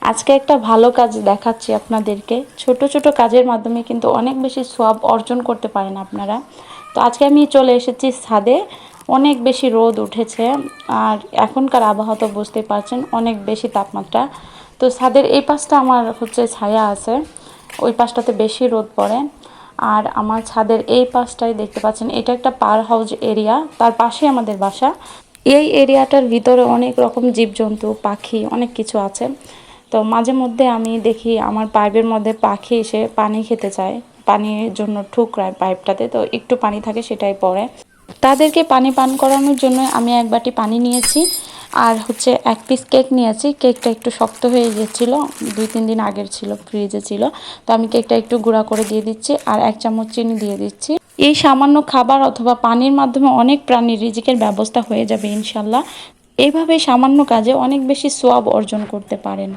আজকে একটা ভালো কাজ দেখাচ্ছি আপনাদেরকে। ছোট ছোট কাজের মাধ্যমে কিন্তু অনেক বেশি সওয়াব অর্জন করতে পারেন আপনারা। তো আজকে আমি চলে এসেছি ছাদে। অনেক বেশি রোদ উঠেছে, আর এখনকার আবহাওয়া তো বুঝতেই পারছেন, অনেক বেশি তাপমাত্রা। তো ছাদের এই পাশটা আমার ছায়া আছে, ওই পাশটাতে বেশি রোদ পড়ে। আর আমার ছাদের এই পাশটায় দেখতে পাচ্ছেন, এটা একটা পার হাউস এরিয়া, তার পাশে আমাদের বাসা। এই এরিয়াটার ভিতরে অনেক রকম জীবজন্তু, পাখি, অনেক কিছু আছে। তো মাঝে মধ্যে আমি দেখি আমার পাইপের মধ্যে পাখি এসে পানি খেতে চায়, পানির জন্য ঠুকরায় পাইপটাতে, তো একটু পানি থাকে সেটাই পড়ে। তাদেরকে পানি পান করানোর জন্য আমি এক বাটি পানি নিয়েছি, আর এক পিস কেক নিয়েছি। কেকটা একটু শক্ত হয়ে গিয়েছিল, 2-3 দিন আগের ছিল, ফ্রিজে ছিল। তো আমি কেকটা একটু গুঁড়া করে দিয়ে দিচ্ছি, আর 1 চামচ চিনি দিয়ে দিচ্ছি। এই সামান্য খাবার অথবা পানির মাধ্যমে অনেক প্রাণীর রিজিকের ব্যবস্থা হয়ে যাবে ইনশাল্লাহ। এইভাবে সামান্য কাজে অনেক বেশি সওয়াব অর্জন করতে পারেন।